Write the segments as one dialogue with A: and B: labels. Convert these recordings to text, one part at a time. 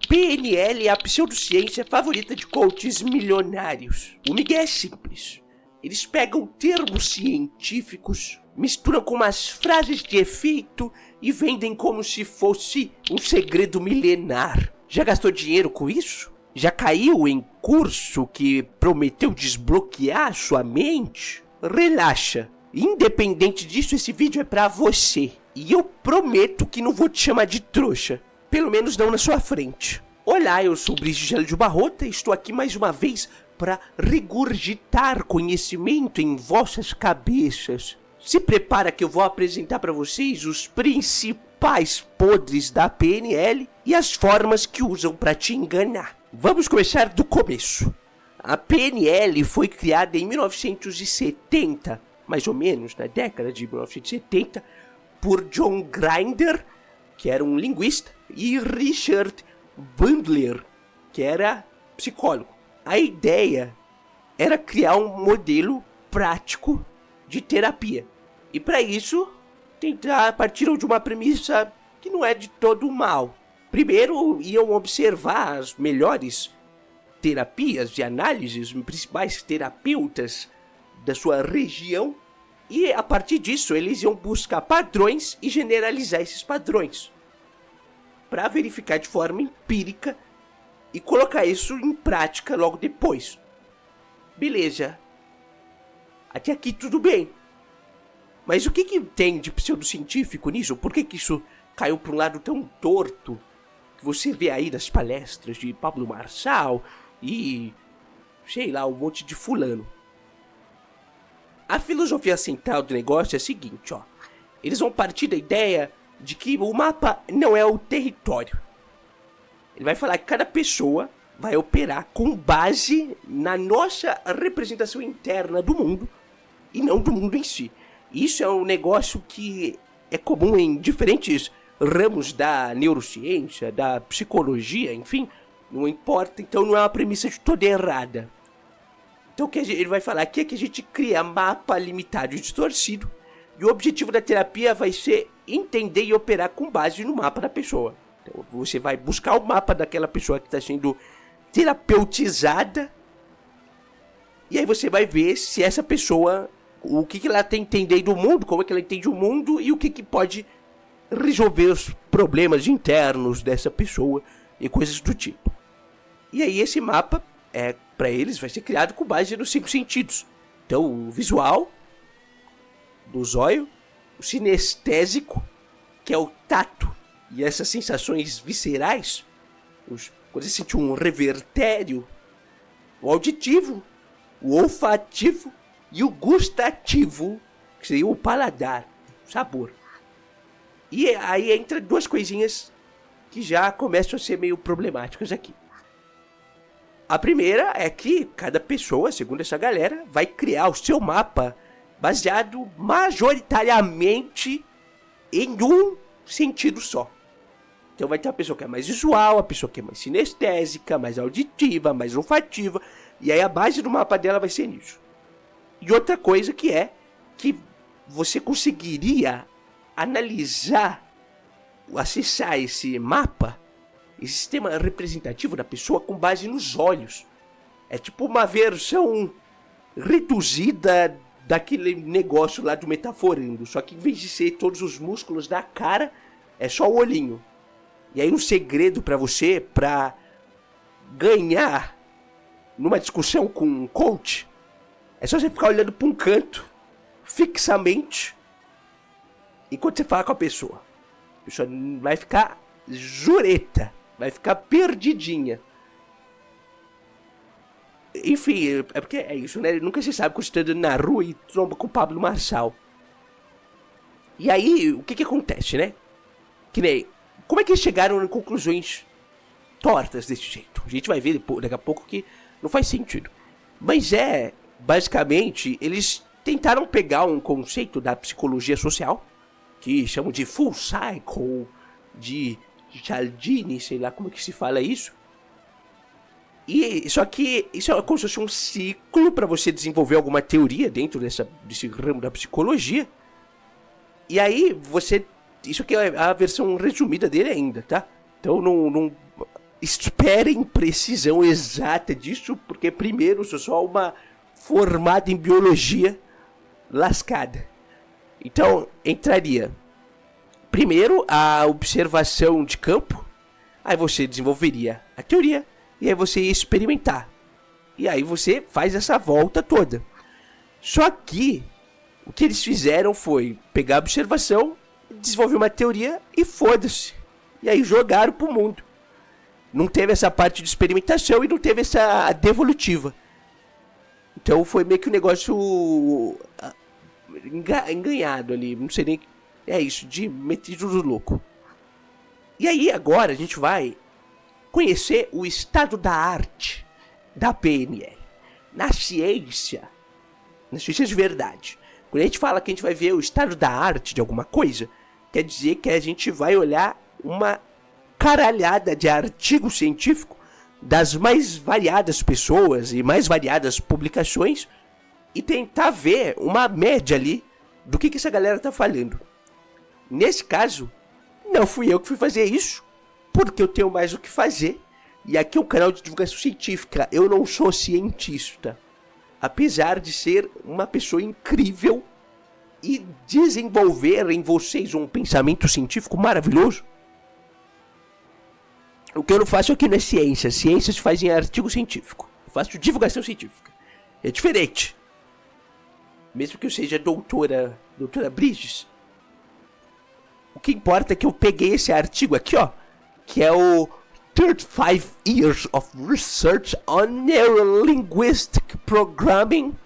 A: PNL é a pseudociência favorita de coaches milionários. O migué é simples. Eles pegam termos científicos, misturam com umas frases de efeito e vendem como se fosse um segredo milenar. Já gastou dinheiro com isso? Já caiu em curso que prometeu desbloquear sua mente? Relaxa. Independente disso, esse vídeo é pra você. E eu prometo que não vou te chamar de trouxa. Pelo menos não na sua frente. Olá, eu sou o Brigitte de Barrota e estou aqui mais uma vez para regurgitar conhecimento em vossas cabeças. Se prepara que eu vou apresentar para vocês os principais podres da PNL e as formas que usam para te enganar. Vamos começar do começo. A PNL foi criada em 1970, mais ou menos na década de 1970, por John Grinder, que era um linguista, e Richard Bandler, que era psicólogo. A ideia era criar um modelo prático de terapia. E para isso, partiram de uma premissa que não é de todo mal. Primeiro, iam observar as melhores terapias e análises, os principais terapeutas da sua região. E a partir disso, eles iam buscar padrões e generalizar esses padrões, para verificar de forma empírica e colocar isso em prática logo depois. Beleza. Até aqui tudo bem. Mas o que tem de pseudocientífico nisso? Por que isso caiu para um lado tão torto que você vê aí nas palestras de Pablo Marçal e, sei lá, um monte de fulano? A filosofia central do negócio é a seguinte, ó. Eles vão partir da ideia de que o mapa não é o território. Ele vai falar que cada pessoa vai operar com base na nossa representação interna do mundo e não do mundo em si. Isso é um negócio que é comum em diferentes ramos da neurociência, da psicologia, enfim, não importa, então não é uma premissa de toda errada. Então o que ele vai falar aqui é que a gente cria mapa limitado e distorcido, e o objetivo da terapia vai ser entender e operar com base no mapa da pessoa. Então você vai buscar o mapa daquela pessoa que está sendo terapeutizada, e aí você vai ver se essa pessoa, o que ela tem que entender do mundo, como é que ela entende o mundo e o que pode resolver os problemas internos dessa pessoa e coisas do tipo. E aí esse mapa, para eles, vai ser criado com base nos 5 sentidos. Então o visual, do zóio, o sinestésico, que é o tato e essas sensações viscerais, quando você sente um revertério, o auditivo, o olfativo e o gustativo, que seria o paladar, o sabor. E aí entra duas coisinhas que já começam a ser meio problemáticas aqui. A primeira é que cada pessoa, segundo essa galera, vai criar o seu mapa baseado majoritariamente em um sentido só. Então vai ter a pessoa que é mais visual, a pessoa que é mais sinestésica, mais auditiva, mais olfativa, e aí a base do mapa dela vai ser nisso. E outra coisa que é que você conseguiria analisar, acessar esse mapa, esse sistema representativo da pessoa com base nos olhos. É tipo uma versão reduzida daquele negócio lá do Metaforando, só que em vez de ser todos os músculos da cara, é só o olhinho. E aí um segredo pra você, pra ganhar numa discussão com um coach, é só você ficar olhando pra um canto, fixamente, enquanto você fala com a pessoa. A pessoa vai ficar jureta, vai ficar perdidinha. Enfim, é porque é isso, né? Nunca se sabe quando você tá andando na rua e tromba com o Pablo Marçal. E aí, o que acontece, né? Que nem, como é que eles chegaram em conclusões tortas desse jeito? A gente vai ver daqui a pouco que não faz sentido. Mas basicamente, eles tentaram pegar um conceito da psicologia social, que chamam de full cycle, de Cialdini, sei lá como que se fala isso. E só que isso é como se fosse um ciclo para você desenvolver alguma teoria dentro desse ramo da psicologia. E aí você... Isso aqui é a versão resumida dele ainda, tá? Então esperem precisão exata disso, porque primeiro sou só uma formada em biologia lascada. Então, entraria primeiro a observação de campo, aí você desenvolveria a teoria, e aí você ia experimentar. E aí você faz essa volta toda. Só que o que eles fizeram foi pegar a observação, desenvolver uma teoria e foda-se. E aí jogaram pro mundo. Não teve essa parte de experimentação e não teve essa devolutiva. Então foi meio que um negócio enganhado ali. Não sei nem... É isso, de metido do louco. E aí agora a gente vai conhecer o estado da arte da PNL. Na ciência de verdade. Quando a gente fala que a gente vai ver o estado da arte de alguma coisa, quer dizer que a gente vai olhar uma caralhada de artigo científico das mais variadas pessoas e mais variadas publicações e tentar ver uma média ali do que essa galera tá falando. Nesse caso, não fui eu que fui fazer isso, porque eu tenho mais o que fazer. E aqui é um canal de divulgação científica, eu não sou cientista. Apesar de ser uma pessoa incrível e desenvolver em vocês um pensamento científico maravilhoso. O que eu não faço aqui não é ciência. Ciência se faz em artigo científico. Eu faço divulgação científica. É diferente. Mesmo que eu seja doutora Bridges, o que importa é que eu peguei esse artigo aqui, ó, que é o 35 Years of Research on Neurolinguistic Programming,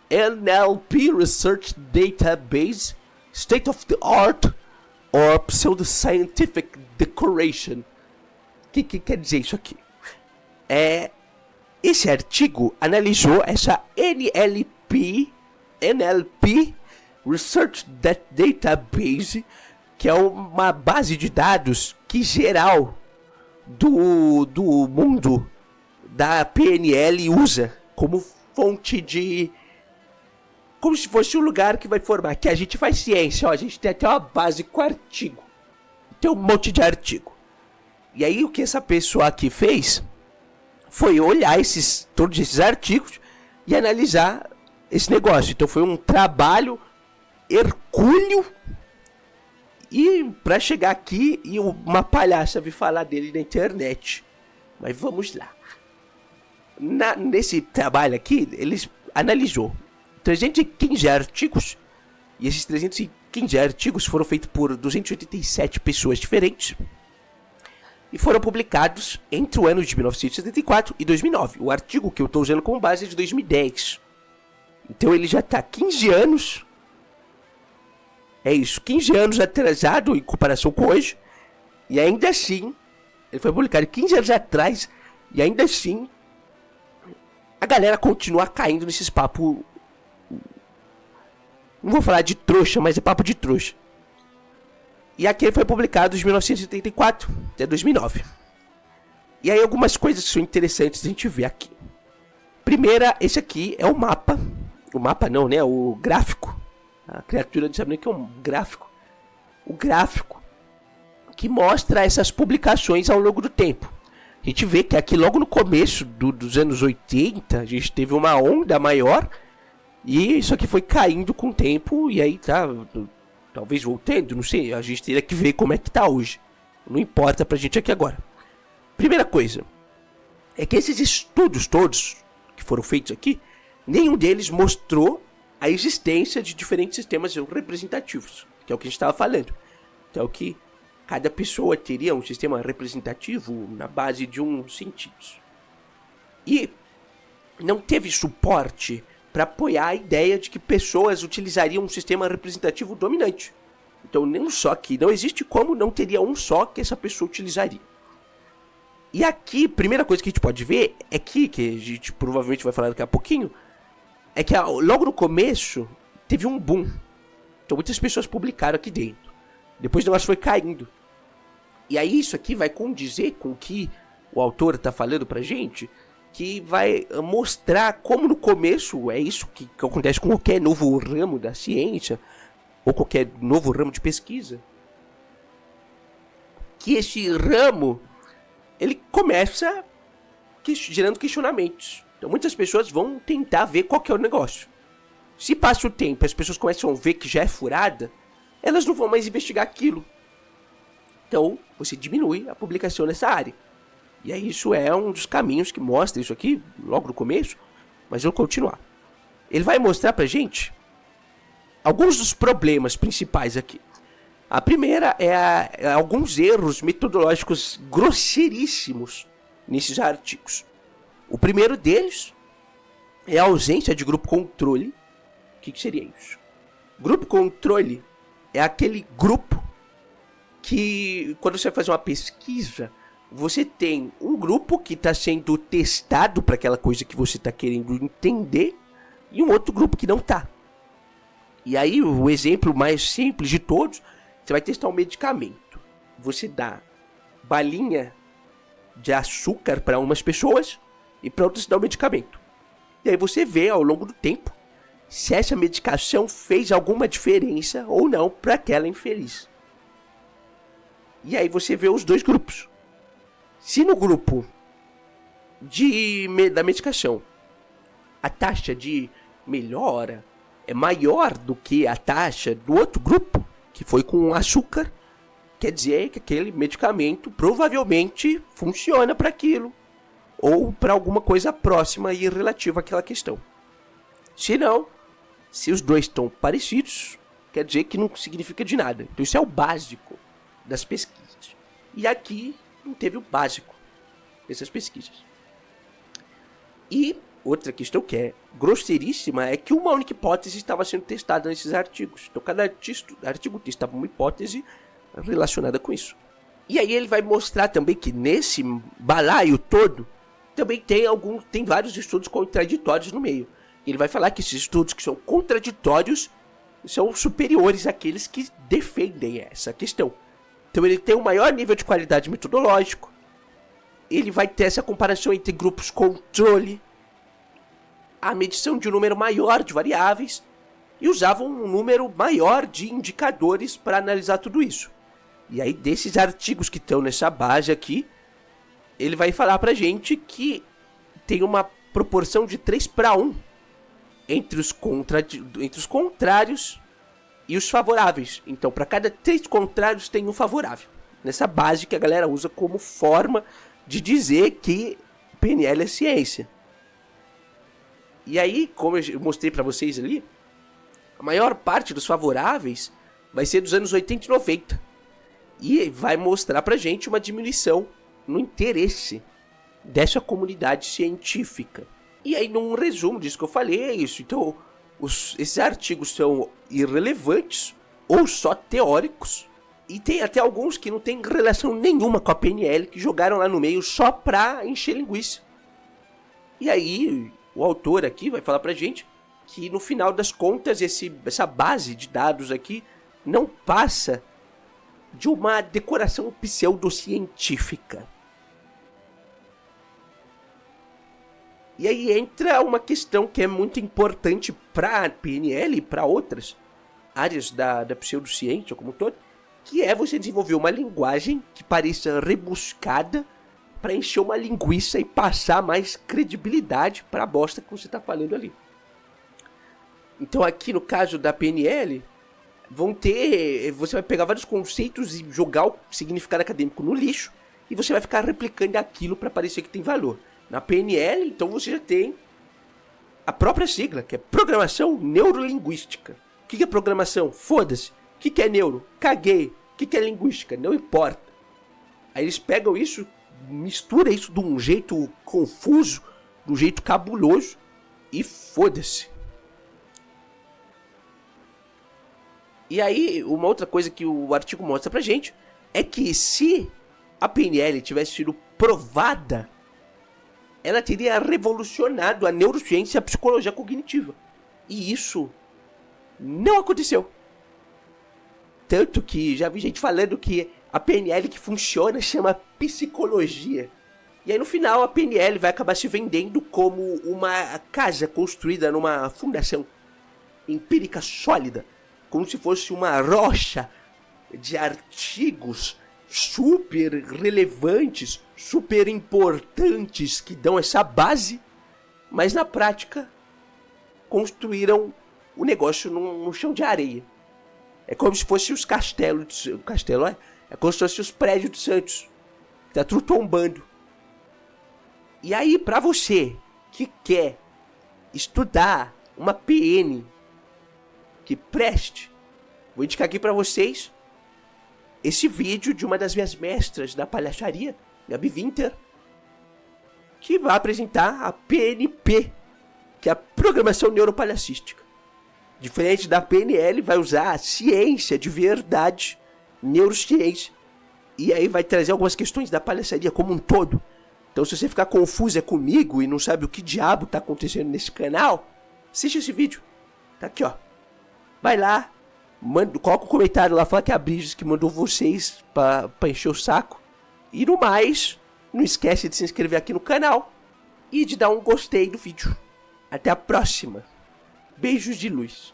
A: NLP Research Database, State of the Art or Pseudoscientific Decoration. O que quer dizer isso aqui? Esse artigo analisou essa NLP Research Database, que é uma base de dados que geral do mundo da PNL usa como fonte de... Como se fosse um lugar que vai formar. Que a gente faz ciência, ó, a gente tem até uma base com artigo. Tem um monte de artigo. E aí o que essa pessoa aqui fez foi olhar todos esses artigos e analisar esse negócio. Então foi um trabalho hercúleo. E pra chegar aqui, e uma palhaça vir falar dele na internet. Mas vamos lá. Nesse trabalho aqui, eles analisou 315 artigos. E esses 315 artigos foram feitos por 287 pessoas diferentes. E foram publicados entre o ano de 1974 e 2009. O artigo que eu estou usando como base é de 2010. Então ele já está 15 anos... É isso, 15 anos atrasado em comparação com hoje. E ainda assim, ele foi publicado 15 anos atrás. E ainda assim, a galera continua caindo nesses papos. Não vou falar de trouxa, mas é papo de trouxa. E aqui ele foi publicado de 1974 até 2009. E aí algumas coisas que são interessantes a gente ver aqui. Primeira, esse aqui é o mapa. O mapa não, né? O gráfico. A criatura não sabe nem o que é um gráfico. O gráfico que mostra essas publicações ao longo do tempo. A gente vê que aqui logo no começo dos anos 80, a gente teve uma onda maior. E isso aqui foi caindo com o tempo. E aí tá, talvez voltando, não sei. A gente teria que ver como é que tá hoje. Não importa pra gente aqui agora. Primeira coisa é que esses estudos todos que foram feitos aqui, nenhum deles mostrou a existência de diferentes sistemas representativos, que é o que a gente estava falando. Então que cada pessoa teria um sistema representativo na base de uns sentidos. E não teve suporte para apoiar a ideia de que pessoas utilizariam um sistema representativo dominante. Então nem só que não existe como não teria um só que essa pessoa utilizaria. E aqui, primeira coisa que a gente pode ver é que a gente provavelmente vai falar daqui a pouquinho, é que logo no começo teve um boom. Então muitas pessoas publicaram aqui dentro. Depois o negócio foi caindo. E aí isso aqui vai condizer com o que o autor está falando pra gente, que vai mostrar como no começo é isso que acontece com qualquer novo ramo da ciência, ou qualquer novo ramo de pesquisa. Que esse ramo começa gerando questionamentos. Então muitas pessoas vão tentar ver qual que é o negócio. Se passa o tempo e as pessoas começam a ver que já é furada, elas não vão mais investigar aquilo. Então você diminui a publicação nessa área. E aí isso é um dos caminhos que mostra isso aqui, logo no começo, mas eu vou continuar. Ele vai mostrar pra gente alguns dos problemas principais aqui. A primeira é alguns erros metodológicos grosseiríssimos nesses artigos. O primeiro deles é a ausência de grupo controle. O que seria isso? Grupo controle é aquele grupo que, quando você vai fazer uma pesquisa, você tem um grupo que está sendo testado para aquela coisa que você está querendo entender e um outro grupo que não está. E aí o exemplo mais simples de todos, você vai testar um medicamento. Você dá balinha de açúcar para umas pessoas e para outras dá o medicamento. E aí você vê ao longo do tempo se essa medicação fez alguma diferença ou não para aquela infeliz. E aí você vê os dois grupos. Se no grupo da medicação a taxa de melhora é maior do que a taxa do outro grupo, que foi com açúcar, quer dizer que aquele medicamento provavelmente funciona para aquilo, ou para alguma coisa próxima e relativa àquela questão. Se não, se os dois estão parecidos, quer dizer que não significa de nada. Então isso é o básico das pesquisas. E aqui não teve o básico dessas pesquisas. E outra questão que é grosseiríssima é que uma única hipótese estava sendo testada nesses artigos. Então cada artigo testava uma hipótese relacionada com isso. E aí ele vai mostrar também que nesse balaio todo também tem vários estudos contraditórios no meio. Ele vai falar que esses estudos que são contraditórios são superiores àqueles que defendem essa questão. Então ele tem um maior nível de qualidade metodológico. Ele vai ter essa comparação entre grupos controle, a medição de um número maior de variáveis e usavam um número maior de indicadores para analisar tudo isso. E aí desses artigos que estão nessa base aqui, ele vai falar pra gente que tem uma proporção de 3:1 entre os contrários e os favoráveis. Então para cada 3 contrários tem um favorável. Nessa base que a galera usa como forma de dizer que PNL é ciência. E aí, como eu mostrei pra vocês ali, a maior parte dos favoráveis vai ser dos anos 80 e 90. E vai mostrar pra gente uma diminuição no interesse dessa comunidade científica. E aí, num resumo disso que eu falei, é isso. Então, esses artigos são irrelevantes ou só teóricos. E tem até alguns que não tem relação nenhuma com a PNL, que jogaram lá no meio só pra encher linguiça. E aí, o autor aqui vai falar pra gente que no final das contas essa base de dados aqui não passa de uma decoração pseudocientífica. E aí entra uma questão que é muito importante para a PNL e para outras áreas da pseudociência como um todo, que é você desenvolver uma linguagem que pareça rebuscada para encher uma linguiça e passar mais credibilidade para a bosta que você está falando ali. Então aqui no caso da PNL, você vai pegar vários conceitos e jogar o significado acadêmico no lixo e você vai ficar replicando aquilo para parecer que tem valor. Na PNL, então você já tem a própria sigla, que é Programação Neurolinguística. O que é programação? Foda-se. O que é neuro? Caguei. O que é linguística? Não importa. Aí eles pegam isso, mistura isso de um jeito confuso, de um jeito cabuloso e foda-se. E aí, uma outra coisa que o artigo mostra pra gente é que se a PNL tivesse sido provada, ela teria revolucionado a neurociência e a psicologia cognitiva. E isso não aconteceu. Tanto que já vi gente falando que a PNL que funciona chama psicologia. E aí no final a PNL vai acabar se vendendo como uma casa construída numa fundação empírica sólida, como se fosse uma rocha de artigos super relevantes, super importantes que dão essa base, mas na prática construíram o negócio no chão de areia. É como se fosse os castelos, é como se fosse os prédios de Santos, que tá tudo tombando. E aí, pra você que quer estudar uma PN que preste, vou indicar aqui pra vocês esse vídeo de uma das minhas mestras da palhaçaria, Gabi Winter, que vai apresentar a PNP, que é a Programação Neuropalhacística. Diferente da PNL, vai usar a ciência de verdade, neurociência, e aí vai trazer algumas questões da palhaçaria como um todo. Então, se você ficar confuso comigo e não sabe o que diabo tá acontecendo nesse canal, assiste esse vídeo. Tá aqui, ó. Vai lá, coloca um comentário lá, fala que é a Bridges que mandou vocês pra encher o saco. E no mais, não esquece de se inscrever aqui no canal e de dar um gostei do vídeo. Até a próxima. Beijos de luz.